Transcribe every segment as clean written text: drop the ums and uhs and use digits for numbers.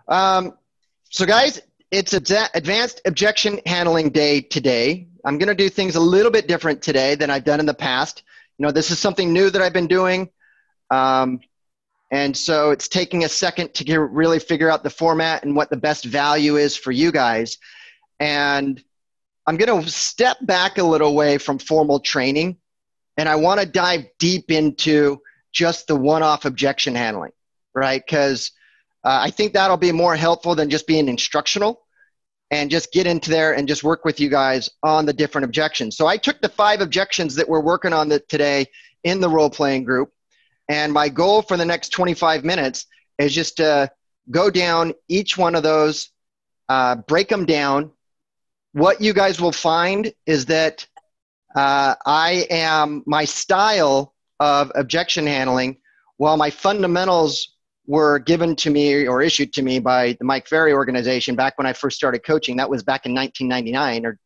So guys, it's advanced objection handling day today. I'm going to do things a little bit different today than I've done in the past. You know, this is something new that I've been doing. And so it's taking a second to really figure out the format and what the best value is for you guys. And I'm going to step back a little way from formal training, and I want to dive deep into just the one-off objection handling, right? Because I think that'll be more helpful than just being instructional, and just get into there and just work with you guys on the different objections. So I took the 5 objections that we're working on today in the role-playing group, and my goal for the next 25 minutes is just to go down each one of those, break them down. What you guys will find is that my style of objection handling, while my fundamentals were given to me or issued to me by the Mike Ferry organization back when I first started coaching. That was back in 1999 or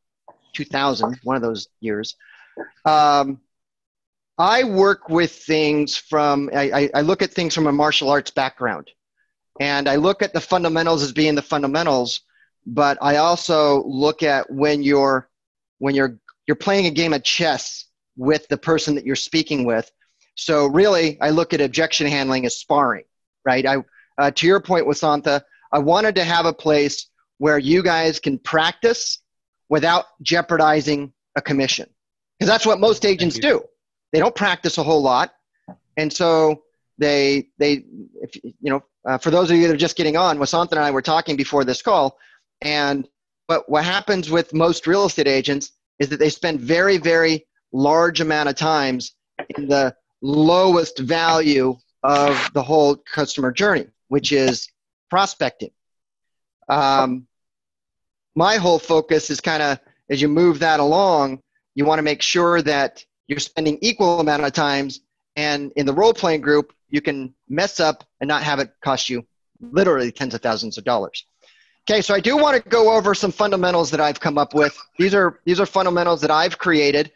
2000, one of those years. I work with things from, I look at things from a martial arts background, and I look at the fundamentals as being the fundamentals, but I also look at when you're playing a game of chess with the person that you're speaking with. So really, I look at objection handling as sparring. Right. To your point, Wasantha, I wanted to have a place where you guys can practice without jeopardizing a commission, because that's what most agents do. They don't practice a whole lot, and so for those of you that are just getting on, Wasantha and I were talking before this call, but what happens with most real estate agents is that they spend very, very large amount of times in the lowest value of the whole customer journey, which is prospecting. My whole focus is kind of, as you move that along, you want to make sure that you're spending equal amount of times, and in the role-playing group, you can mess up and not have it cost you literally tens of thousands of dollars. Okay, so I do want to go over some fundamentals that I've come up with. These are fundamentals that I've created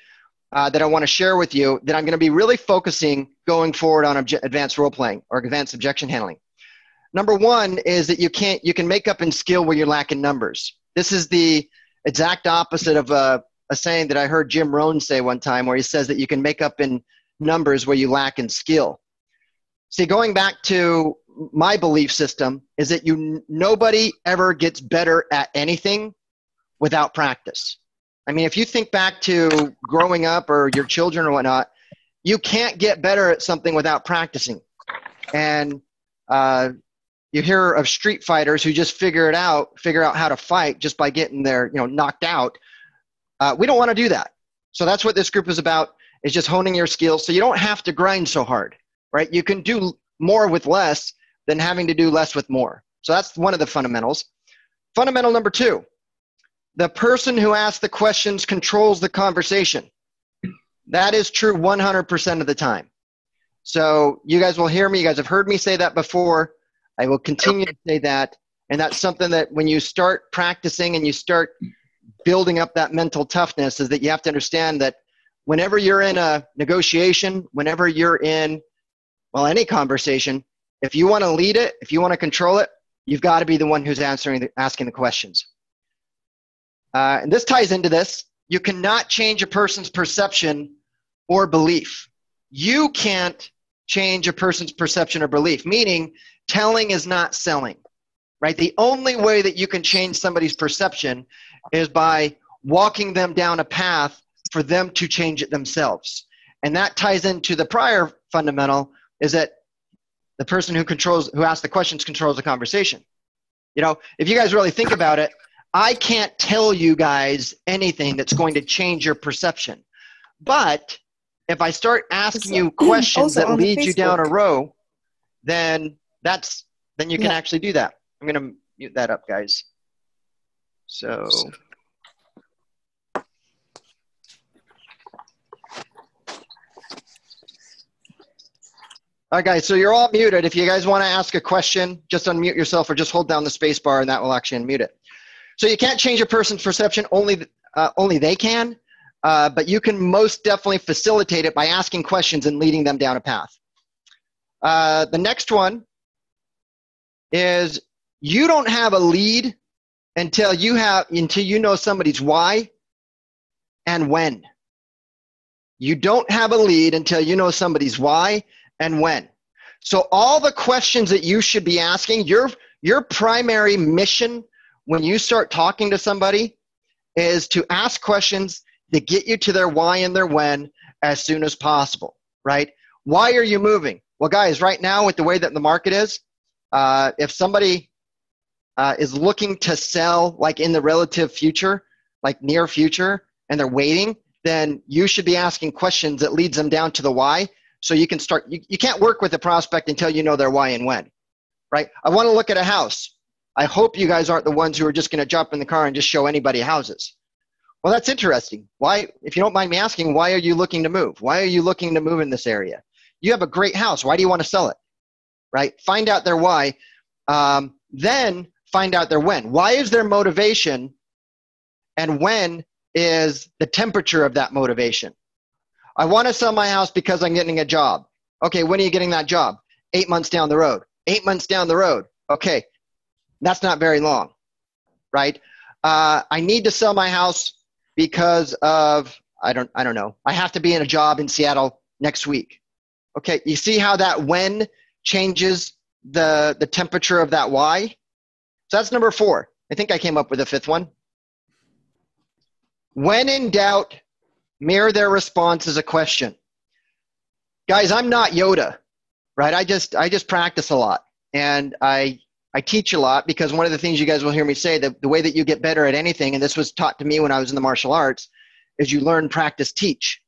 that I want to share with you, that I'm going to be really focusing going forward on advanced role-playing or advanced objection handling. Number one is that you can make up in skill where you're lacking numbers. This is the exact opposite of a saying that I heard Jim Rohn say one time, where he says that you can make up in numbers where you lack in skill. See, going back to my belief system is that nobody ever gets better at anything without practice. I mean, if you think back to growing up or your children or whatnot, you can't get better at something without practicing. And you hear of street fighters who just figure out how to fight just by getting knocked out. We don't want to do that. So that's what this group is about, is just honing your skills so you don't have to grind so hard, right? You can do more with less than having to do less with more. So that's one of the fundamentals. Fundamental number 2. The person who asks the questions controls the conversation. That is true 100% of the time. So you guys will hear me. You guys have heard me say that before. I will continue to say that. And that's something that when you start practicing and you start building up that mental toughness, is that you have to understand that whenever you're in a negotiation, whenever you're in, any conversation, if you want to lead it, if you want to control it, you've got to be the one who's asking the questions. And this ties into this. You cannot change a person's perception or belief. You can't change a person's perception or belief, meaning telling is not selling, right? The only way that you can change somebody's perception is by walking them down a path for them to change it themselves. And that ties into the prior fundamental, is that the person who asks the questions controls the conversation. If you guys really think about it, I can't tell you guys anything that's going to change your perception. But if I start asking you questions that lead you down a row, then you can actually do that. I'm going to mute that up, guys. So. All right, guys, so you're all muted. If you guys want to ask a question, just unmute yourself or just hold down the space bar and that will actually unmute it. So you can't change a person's perception, only they can, but you can most definitely facilitate it by asking questions and leading them down a path. The next one is You don't have a lead until you know somebody's why and when. You don't have a lead until you know somebody's why and when. So all the questions that you should be asking, your primary mission when you start talking to somebody is to ask questions that get you to their why and their when as soon as possible, right? Why are you moving? Well, guys, right now with the way that the market is, if somebody is looking to sell like in the relative future, like near future, and they're waiting, then you should be asking questions that leads them down to the why. So you can start, you can't work with a prospect until you know their why and when, right? I want to look at a house. I hope you guys aren't the ones who are just going to jump in the car and just show anybody houses. Well, that's interesting. Why, if you don't mind me asking, why are you looking to move? Why are you looking to move in this area? You have a great house. Why do you want to sell it, right? Find out their why, then find out their when. Why is their motivation, and when is the temperature of that motivation? I want to sell my house because I'm getting a job. Okay, when are you getting that job? 8 months down the road. 8 months down the road. Okay, that's not very long, right? I need to sell my house because of, I don't know. I have to be in a job in Seattle next week. Okay, you see how that when changes the temperature of that why? So that's number 4. I think I came up with a 5th one. When in doubt, mirror their response as a question. Guys, I'm not Yoda, right? I just practice a lot, and I teach a lot, because one of the things you guys will hear me say, that the way that you get better at anything, and this was taught to me when I was in the martial arts, is you learn, practice, teach.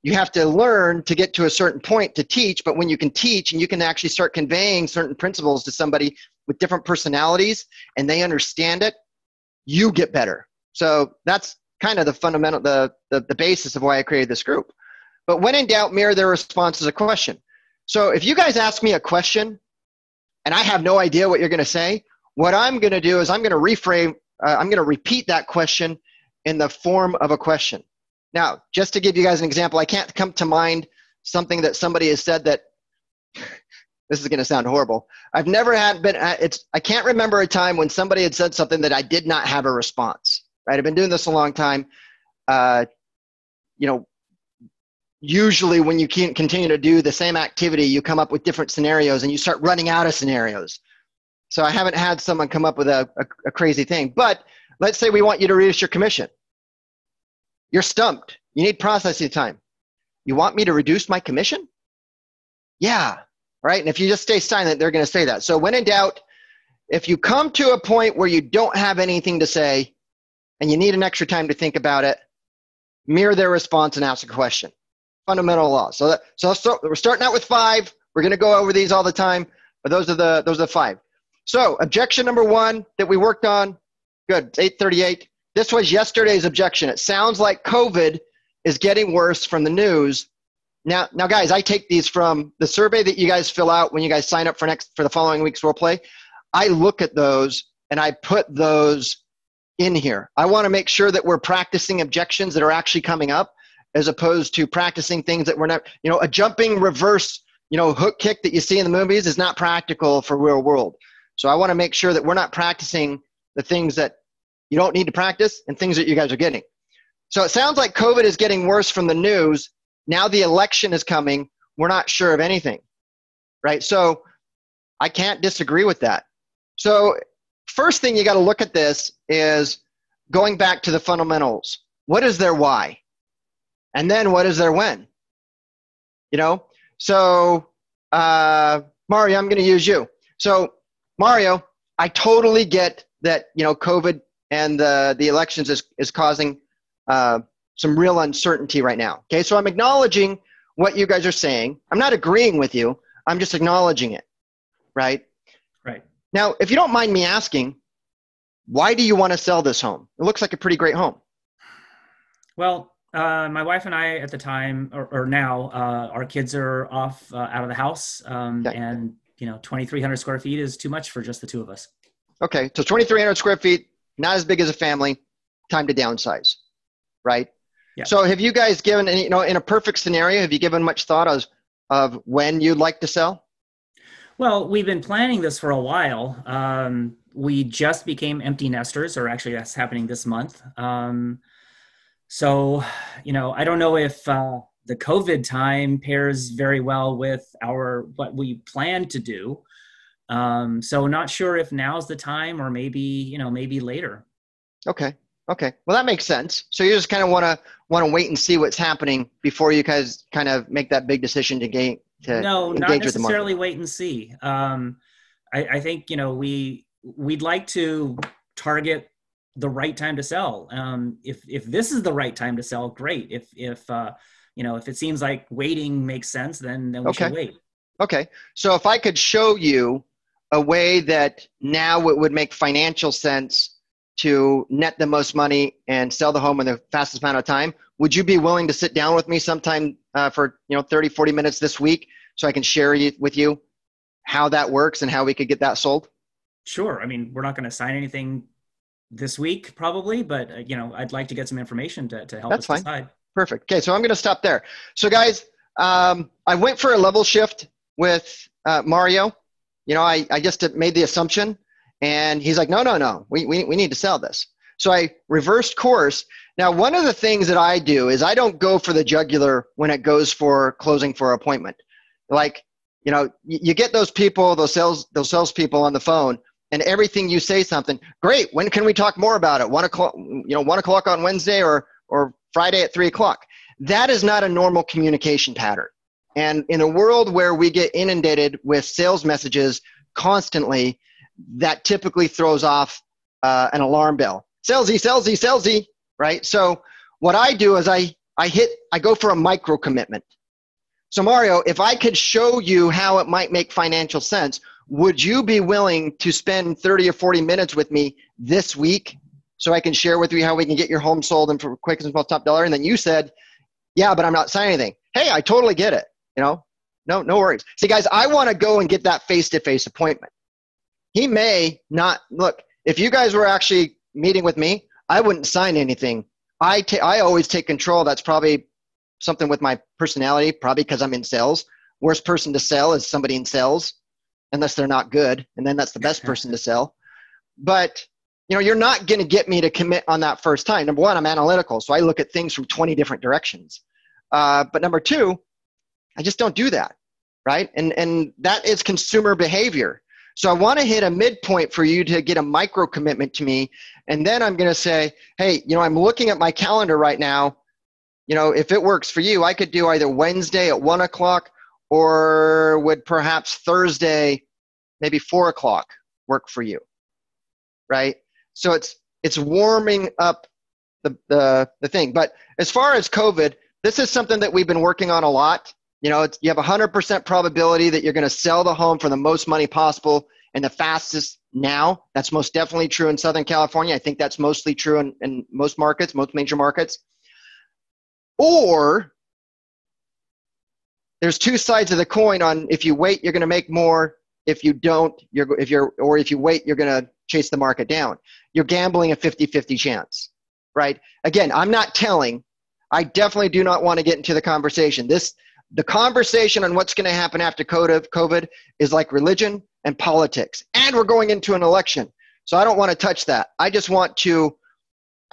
You have to learn to get to a certain point to teach, but when you can teach and you can actually start conveying certain principles to somebody with different personalities and they understand it, you get better. So that's kind of the fundamental, the basis of why I created this group. But when in doubt, mirror their response as a question. So if you guys ask me a question and I have no idea what you're going to say, what I'm going to do is I'm going to reframe, I'm going to repeat that question in the form of a question. Now, just to give you guys an example, I can't come to mind something that somebody has said that, this is going to sound horrible. I can't remember a time when somebody had said something that I did not have a response, right? I've been doing this a long time. Usually when you can't continue to do the same activity, you come up with different scenarios and you start running out of scenarios. So I haven't had someone come up with a crazy thing. But let's say we want you to reduce your commission. You're stumped. You need processing time. You want me to reduce my commission? Yeah, right? And if you just stay silent, they're going to say that. So when in doubt, if you come to a point where you don't have anything to say and you need an extra time to think about it, mirror their response and ask a question. Fundamental law. So we're starting out with 5. We're going to go over these all the time, but those are the 5. So objection number 1 that we worked on. Good. It's 8:38. This was yesterday's objection. It sounds like COVID is getting worse from the news. Now, guys, I take these from the survey that you guys fill out when you guys sign up for the following week's role play. I look at those and I put those in here. I want to make sure that we're practicing objections that are actually coming up, as opposed to practicing things that we're not, a jumping reverse, hook kick that you see in the movies is not practical for real world. So I want to make sure that we're not practicing the things that you don't need to practice and things that you guys are getting. So it sounds like COVID is getting worse from the news. Now the election is coming. We're not sure of anything, right? So I can't disagree with that. So first thing you got to look at this is going back to the fundamentals. What is their why? And then what is their when? So Mario, I'm going to use you. So Mario, I totally get that, COVID and the elections is causing some real uncertainty right now. Okay, so I'm acknowledging what you guys are saying. I'm not agreeing with you. I'm just acknowledging it, right? Right. Now, if you don't mind me asking, why do you want to sell this home? It looks like a pretty great home. Well, my wife and I at the time, or now, our kids are off out of the house, and 2,300 square feet is too much for just the 2 of us. Okay, so 2,300 square feet, not as big as a family, time to downsize, right? Yeah. So have you guys given, in a perfect scenario, have you given much thought of when you'd like to sell? Well, we've been planning this for a while. we just became empty nesters, or actually that's happening this month. So, I don't know if the COVID time pairs very well with what we plan to do. So not sure if now's the time or maybe later. Okay. Okay. Well, that makes sense. So you just kind of want to wait and see what's happening before you guys kind of make that big decision to engage No, not with the market. necessarily wait and see. I think, we'd like to target the right time to sell. If this is the right time to sell, great. If it seems like waiting makes sense, then we should wait. Okay. So if I could show you a way that now it would make financial sense to net the most money and sell the home in the fastest amount of time, would you be willing to sit down with me sometime for 30, 40 minutes this week so I can share with you how that works and how we could get that sold? Sure. I mean, we're not going to sign anything this week probably, but I'd like to get some information to help That's us fine. decide. Perfect. Okay, so I'm going to stop there. So guys, I went for a level shift with Mario. I just made the assumption, and he's like, no, we need to sell this. So I reversed course. Now, one of the things that I do is I don't go for the jugular when it goes for closing for appointment. Like, you get those people, those salespeople on the phone, and everything you say something, great, when can we talk more about it? 1 o'clock, 1 o'clock on Wednesday or Friday at 3 o'clock. That is not a normal communication pattern. And in a world where we get inundated with sales messages constantly, that typically throws off an alarm bell. Salesy, right? So what I do is I go for a micro commitment. So Mario, if I could show you how it might make financial sense, would you be willing to spend 30 or 40 minutes with me this week so I can share with you how we can get your home sold and for quick and small top dollar? And then you said, yeah, but I'm not signing anything. Hey, I totally get it. No worries. See, guys, I want to go and get that face-to-face appointment. He may not look. If you guys were actually meeting with me, I wouldn't sign anything. I always take control. That's probably something with my personality, probably because I'm in sales. Worst person to sell is somebody in sales, unless they're not good, and then that's the best person to sell. But you're not going to get me to commit on that first time. Number one, I'm analytical, so I look at things from 20 different directions. But number two, I just don't do that, right? And that is consumer behavior. So I want to hit a midpoint for you to get a micro commitment to me, and then I'm going to say, hey, I'm looking at my calendar right now. If it works for you, I could do either Wednesday at 1 o'clock or would perhaps Thursday, maybe 4 o'clock work for you, right? So it's warming up the thing. But as far as COVID, this is something that we've been working on a lot. You have 100% probability that you're going to sell the home for the most money possible and the fastest now. That's most definitely true in Southern California. I think that's mostly true in most markets, most major markets. Or there's two sides of the coin on if you wait, you're going to make more. If you don't, if you wait, you're going to chase the market down. You're gambling a 50-50 chance, right? Again, I'm not telling. I definitely do not want to get into the conversation. The conversation on what's going to happen after COVID is like religion and politics. And we're going into an election. So I don't want to touch that. I just want to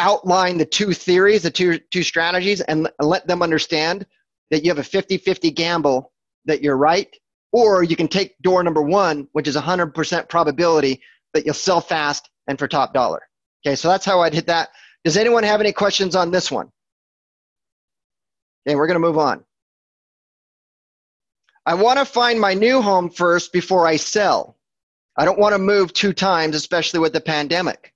outline the two theories, the two strategies, and let them understand that you have a 50-50 gamble that you're right, or you can take door number one, which is 100% probability that you'll sell fast and for top dollar. Okay, so that's how I'd hit that. Does anyone have any questions on this one? Okay, we're going to move on. I want to find my new home first before I sell. I don't want to move 2 times, especially with the pandemic.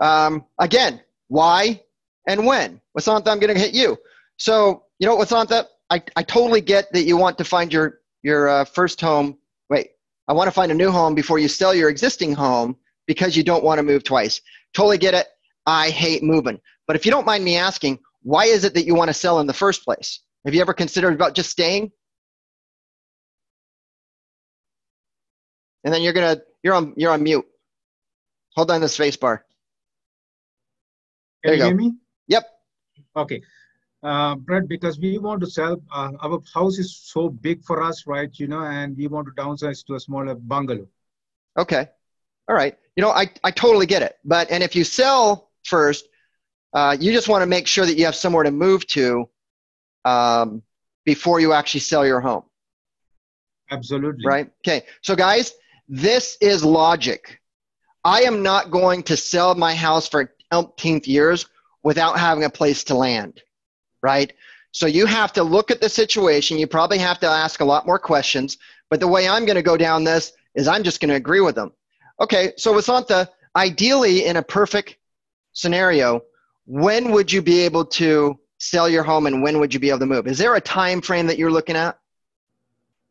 Again, why and when? Wasantha, I'm going to hit you. So, Wasantha, I totally get that you want to find your first home. Wait, I want to find a new home before you sell your existing home because you don't want to move twice. Totally get it. I hate moving. But if you don't mind me asking, why is it that you want to sell in the first place? Have you ever considered about just staying? And then you're on mute. Hold on the space bar. Can you hear me? Yep. Okay. Brett, because we want to sell, our house is so big for us, right? And we want to downsize to a smaller bungalow. Okay. All right. I totally get it. And if you sell first, you just want to make sure that you have somewhere to move to before you actually sell your home. Absolutely. Right? Okay. So guys, this is logic. I am not going to sell my house for umpteenth years without having a place to land. Right? So you have to look at the situation. You probably have to ask a lot more questions. But the way I'm going to go down this is I'm just going to agree with them. Okay. So Vasantha, ideally in a perfect scenario, when would you be able to sell your home and when would you be able to move? Is there a time frame that you're looking at?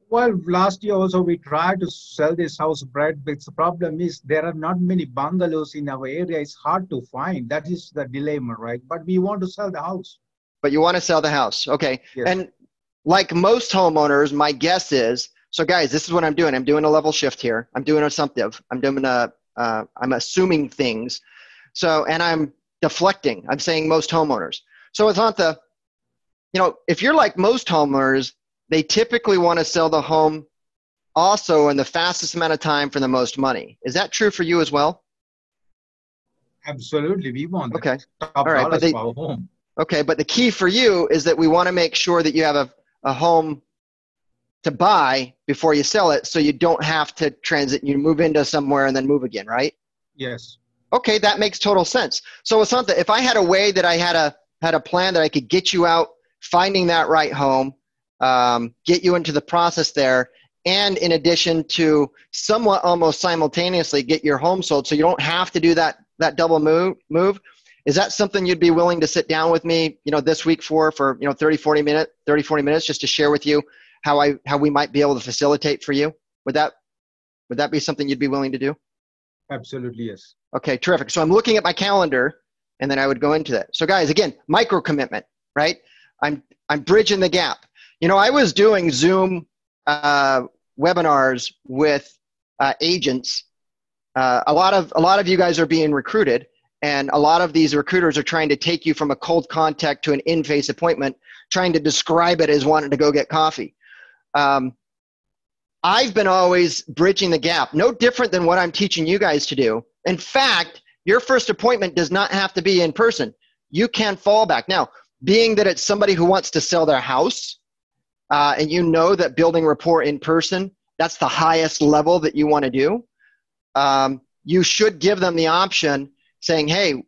Well, last year also we tried to sell this house, Brad, but the problem is there are not many bungalows in our area. It's hard to find. That is the dilemma, right? But we want to sell the house. But you want to sell the house. Okay. Yes. And like most homeowners, my guess is, so guys, this is what I'm doing. I'm doing a level shift here. I'm doing assumptive. I'm assuming things. So, and I'm deflecting. I'm saying most homeowners. So Asantha, if you're like most homeowners, they typically want to sell the home also in the fastest amount of time for the most money. Is that true for you as well? Absolutely. We want okay. top All right, dollars for our home. Okay, but the key for you is that we want to make sure that you have a home to buy before you sell it so you don't have to transit. You move into somewhere and then move again, right? Yes. Okay, that makes total sense. So Asantha, if I had a way that I had a plan that I could get you out, finding that right home, get you into the process there, and in addition to somewhat almost simultaneously get your home sold so you don't have to do that double move, is that something you'd be willing to sit down with me, this week for 30, 40 minutes just to share with you how we might be able to facilitate for you? Would that be something you'd be willing to do? Absolutely, yes. Okay, terrific. So I'm looking at my calendar and then I would go into that. So guys, again, micro commitment, right? I'm bridging the gap. I was doing Zoom webinars with agents. A lot of you guys are being recruited, and a lot of these recruiters are trying to take you from a cold contact to an in-face appointment, trying to describe it as wanting to go get coffee. I've been always bridging the gap, no different than what I'm teaching you guys to do. In fact, your first appointment does not have to be in person. You can fall back. Now, being that it's somebody who wants to sell their house, and that building rapport in person, that's the highest level that you want to do, you should give them the option saying, hey,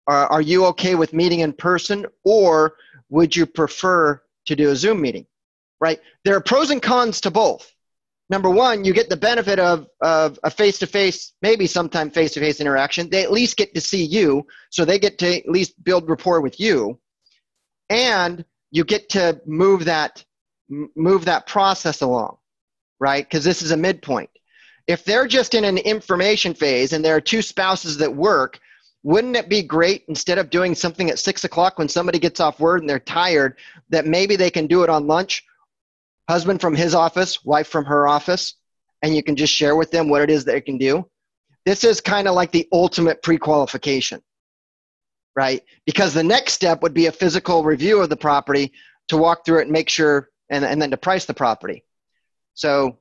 are you okay with meeting in person, or would you prefer to do a Zoom meeting, right? There are pros and cons to both. Number one, you get the benefit of a face-to-face, maybe sometime face-to-face interaction. They at least get to see you, so they get to at least build rapport with you. And you get to move that process along, right? Because this is a midpoint. If they're just in an information phase and there are two spouses that work, wouldn't it be great, instead of doing something at 6 o'clock when somebody gets off work and they're tired, that maybe they can do it on lunch? Husband from his office, wife from her office, and you can just share with them what it is they can do. This is kind of like the ultimate pre-qualification, right? Because the next step would be a physical review of the property to walk through it and make sure, and then to price the property. So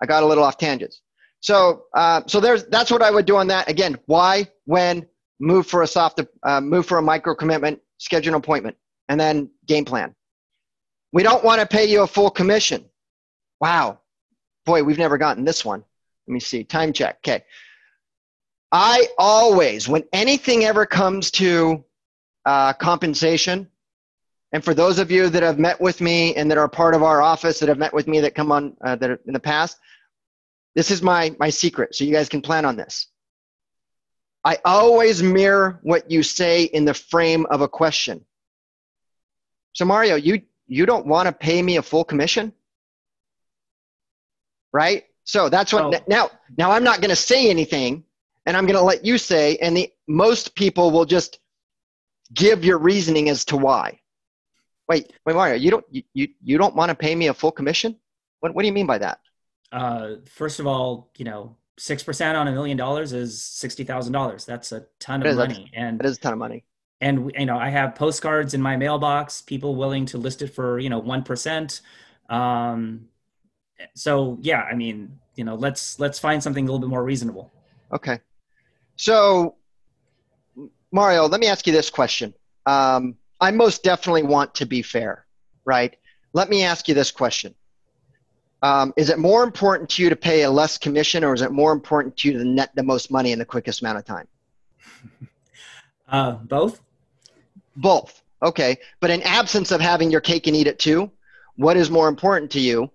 I got a little off tangents. So that's what I would do on that. Again, why, when, move for a micro commitment, schedule an appointment, and then game plan. We don't want to pay you a full commission. Wow. Boy, we've never gotten this one. Let me see. Time check. Okay. I always, when anything ever comes to compensation, and for those of you that have met with me and that are part of our office that have met with me that come on that are in the past, this is my secret, so you guys can plan on this. I always mirror what you say in the frame of a question. So Mario, you don't want to pay me a full commission? Right? So that's what, now I'm not going to say anything, and I'm going to let you say, and most people will just give your reasoning as to why. Wait, Mario, you don't want to pay me a full commission? What do you mean by that? First of all, 6% on $1 million is $60,000. That's a ton of money. And it is a ton of money. And, I have postcards in my mailbox, people willing to list it for, 1%. So yeah, let's find something a little bit more reasonable. Okay. So, Mario, let me ask you this question. I most definitely want to be fair, right? Let me ask you this question. Is it more important to you to pay a less commission, or is it more important to you to net the most money in the quickest amount of time? Both. Both. Okay. But in absence of having your cake and eat it too, what is more important to you?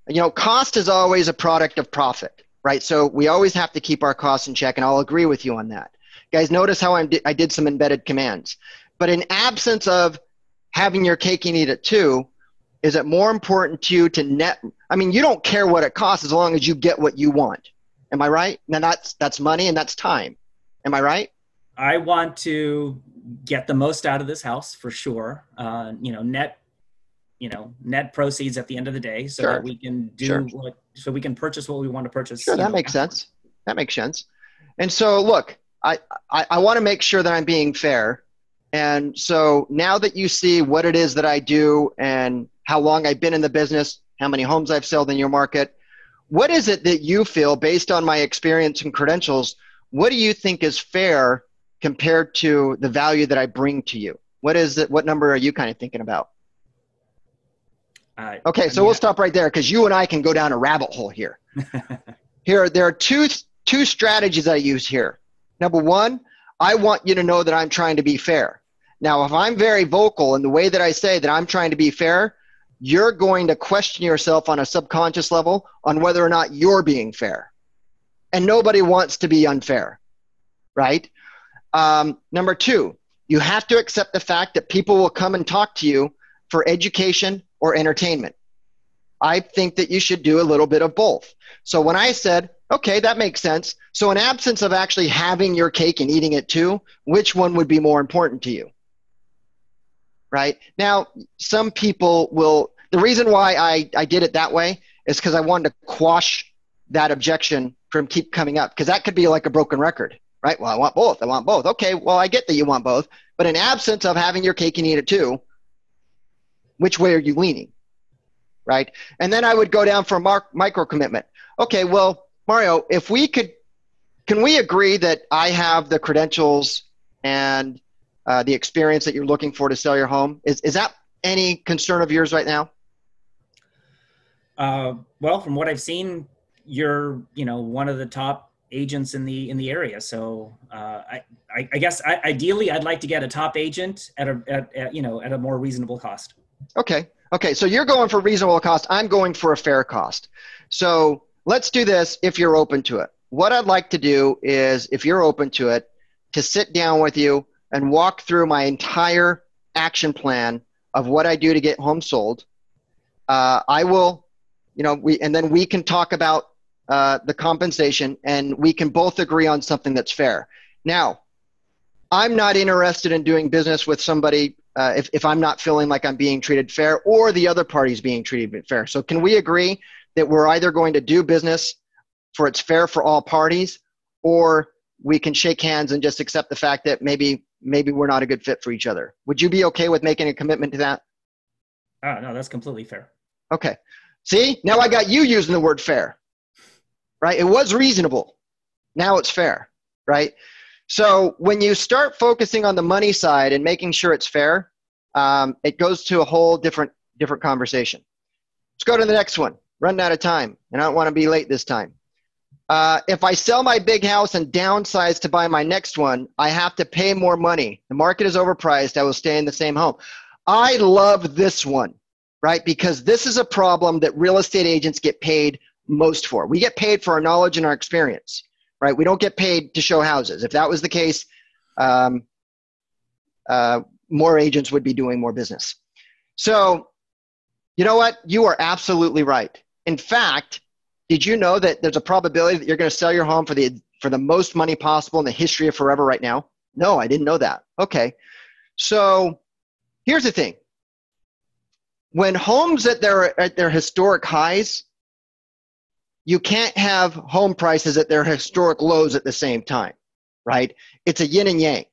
You know, cost is always a product of profit, right? So we always have to keep our costs in check, and I'll agree with you on that. Guys, notice how I did some embedded commands. But in absence of having your cake and eat it too, is it more important to you to net? I mean, you don't care what it costs as long as you get what you want. Am I right? Now that's money and that's time. Am I right? I want to get the most out of this house for sure. Net proceeds at the end of the day, so that we can so we can purchase what we want to purchase. Sure, that makes sense. That makes sense. And so, look, I want to make sure that I'm being fair. And so now that you see what it is that I do and how long I've been in the business, how many homes I've sold in your market, what is it that you feel, based on my experience and credentials, what do you think is fair compared to the value that I bring to you? What is it? What number are you kind of thinking about? Okay, so we'll stop right there because you and I can go down a rabbit hole here. There are two strategies I use here. Number one, I want you to know that I'm trying to be fair. Now, if I'm very vocal in the way that I say that I'm trying to be fair, you're going to question yourself on a subconscious level on whether or not you're being fair. And nobody wants to be unfair, right? Number two, you have to accept the fact that people will come and talk to you for education or entertainment. I think that you should do a little bit of both. So when I said, okay, that makes sense. So in absence of actually having your cake and eating it too, which one would be more important to you? Right? Now, some people will, the reason why I did it that way is because I wanted to quash that objection from keep coming up, because that could be like a broken record, right? Well, I want both. I want both. Okay, well, I get that you want both, but in absence of having your cake and eat it too, which way are you leaning, right? And then I would go down for a micro commitment. Okay, well, Mario, if we could, can we agree that I have the credentials and the experience that you're looking for to sell your home? Is that any concern of yours right now? Well, from what I've seen, you're, one of the top agents in the area. So I guess ideally I'd like to get a top agent at a more reasonable cost. Okay. So you're going for reasonable cost. I'm going for a fair cost. So let's do this if you're open to it. What I'd like to do is, if you're open to it, to sit down with you and walk through my entire action plan of what I do to get homes sold. I will, and then we can talk about the compensation, and we can both agree on something that's fair. Now, I'm not interested in doing business with somebody if I'm not feeling like I'm being treated fair or the other party's being treated fair. So can we agree that we're either going to do business for it's fair for all parties, or we can shake hands and just accept the fact that maybe we're not a good fit for each other? Would you be okay with making a commitment to that? No, that's completely fair. Okay. See, now I got you using the word fair, right? It was reasonable. Now it's fair, right? So when you start focusing on the money side and making sure it's fair, it goes to a whole different conversation. Let's go to the next one. Running out of time, and I don't want to be late this time. If I sell my big house and downsize to buy my next one, I have to pay more money. The market is overpriced. I will stay in the same home. I love this one, right? Because this is a problem that real estate agents get paid most for. We get paid for our knowledge and our experience, right? We don't get paid to show houses. If that was the case, more agents would be doing more business. So, you know what? You are absolutely right. In fact, did you know that there's a probability that you're going to sell your home for the most money possible in the history of forever right now? No, I didn't know that. Okay. So here's the thing. When homes at their historic highs, you can't have home prices at their historic lows at the same time, right? It's a yin and yang.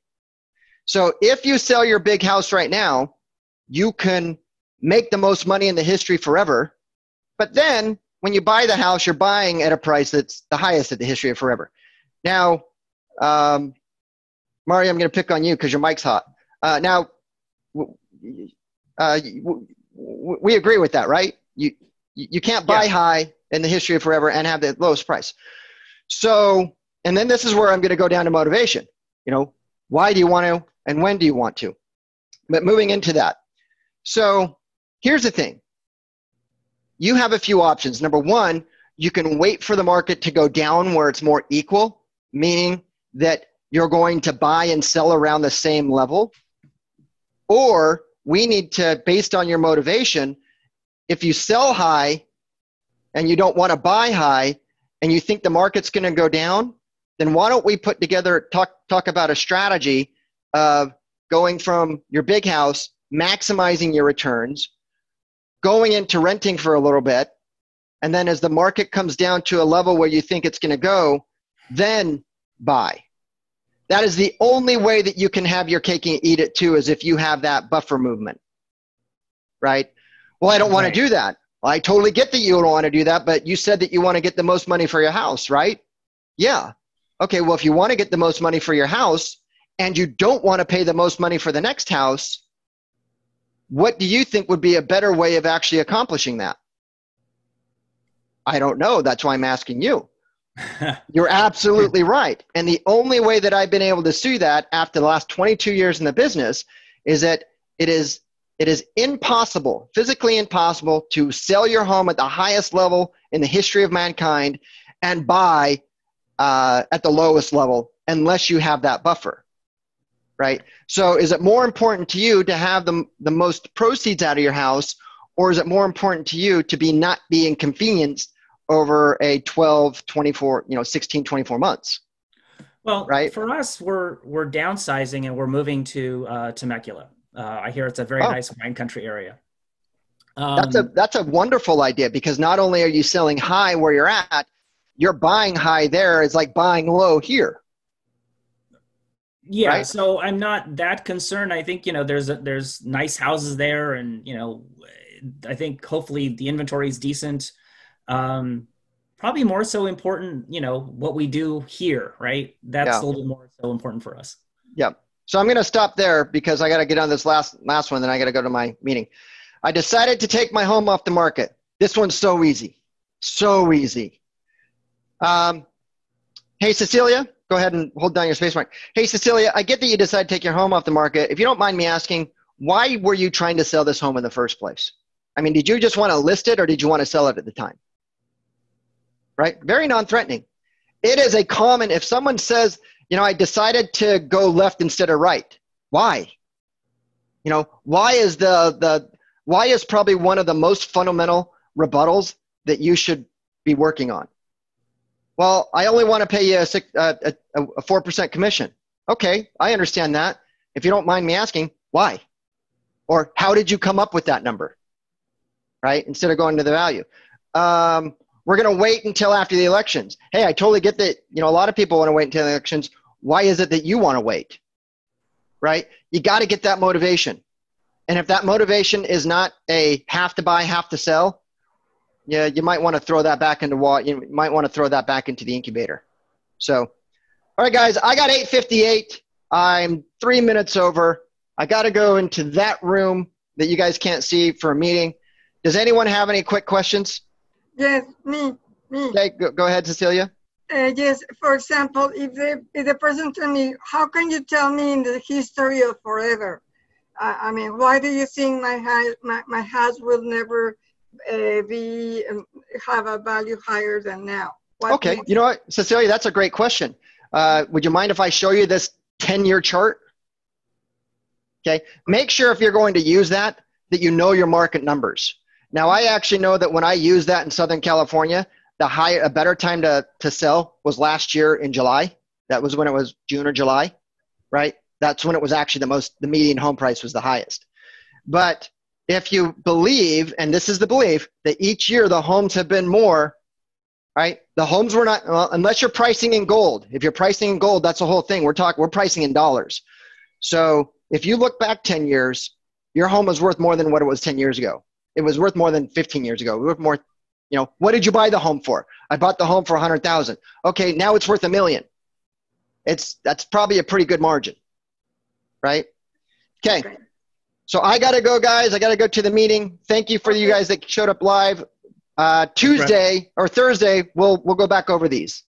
So if you sell your big house right now, you can make the most money in the history forever. But then when you buy the house, you're buying at a price that's the highest at the history of forever. Now, Mario, I'm going to pick on you because your mic's hot. Now, we agree with that, right? You can't buy high in the history of forever and have the lowest price. So, and then this is where I'm going to go down to motivation. Why do you want to and when do you want to? But moving into that. So here's the thing. You have a few options. Number one, you can wait for the market to go down where it's more equal, meaning that you're going to buy and sell around the same level. Or we need to, based on your motivation, if you sell high and you don't want to buy high and you think the market's going to go down, then why don't we put together, talk about a strategy of going from your big house, maximizing your returns, going into renting for a little bit, and then as the market comes down to a level where you think it's going to go, then buy. That is the only way that you can have your cake and eat it too, is if you have that buffer movement, right? Well, I don't want to do that. Well, I totally get that you don't want to do that, but you said that you want to get the most money for your house, right? Yeah. Okay, well, if you want to get the most money for your house and you don't want to pay the most money for the next house, what do you think would be a better way of actually accomplishing that? I don't know. That's why I'm asking you. You're absolutely right. And the only way that I've been able to see that after the last 22 years in the business is that it is impossible, physically impossible, to sell your home at the highest level in the history of mankind and buy at the lowest level unless you have that buffer, right? So is it more important to you to have the most proceeds out of your house, or is it more important to you to not be inconvenienced over a 12, 24, 16, 24 months? Well, right? For us, we're downsizing and we're moving to Temecula. I hear it's a very nice wine country area. That's a wonderful idea, because not only are you selling high where you're at, you're buying high there. It's like buying low here. Yeah, right? So I'm not that concerned. I think there's nice houses there, and I think hopefully the inventory is decent. Probably more so important, what we do here, right? That's a little bit more so important for us. Yep. So I'm going to stop there because I got to get on this last one, then I got to go to my meeting. I decided to take my home off the market. This one's so easy. So easy. Hey, Cecilia, go ahead and hold down your space mark. Hey, Cecilia, I get that you decided to take your home off the market. If you don't mind me asking, why were you trying to sell this home in the first place? I mean, did you just want to list it, or did you want to sell it at the time? Right? Very non-threatening. It is a common, if someone says, I decided to go left instead of right. Why? Why is probably one of the most fundamental rebuttals that you should be working on? Well, I only want to pay you a 4% commission. Okay, I understand that. If you don't mind me asking, why? Or how did you come up with that number? Right? Instead of going to the value. We're going to wait until after the elections. Hey, I totally get that. A lot of people want to wait until the elections. Why is it that you want to wait? Right? You got to get that motivation. And if that motivation is not a have to buy, have to sell, yeah, you might want to throw that back into you might want to throw that back into the incubator. So, all right, guys, I got 8:58. I'm 3 minutes over. I got to go into that room that you guys can't see for a meeting. Does anyone have any quick questions? Yes, me. Okay, go ahead, Cecilia. Yes, for example, if the person told me, how can you tell me in the history of forever? I mean, why do you think my house will never have a value higher than now? Okay, you know what, Cecilia, that's a great question. Would you mind if I show you this 10-year chart? Okay, make sure if you're going to use that you know your market numbers. Now, I actually know that when I use that in Southern California, a better time to sell was last year in July. That was when it was June or July, right? That's when it was actually the median home price was the highest. But if you believe, and this is the belief, that each year the homes have been more, right? The homes were not, well, unless you're pricing in gold. If you're pricing in gold, that's the whole thing. We're pricing in dollars. So if you look back 10 years, your home was worth more than what it was 10 years ago. It was worth more than 15 years ago. It was worth more. What did you buy the home for? I bought the home for $100,000. Okay, now it's worth $1 million. that's probably a pretty good margin, right? Okay. Okay. So I got to go, guys. I got to go to the meeting. Thank you for you guys that showed up live. Tuesday or Thursday, we'll go back over these.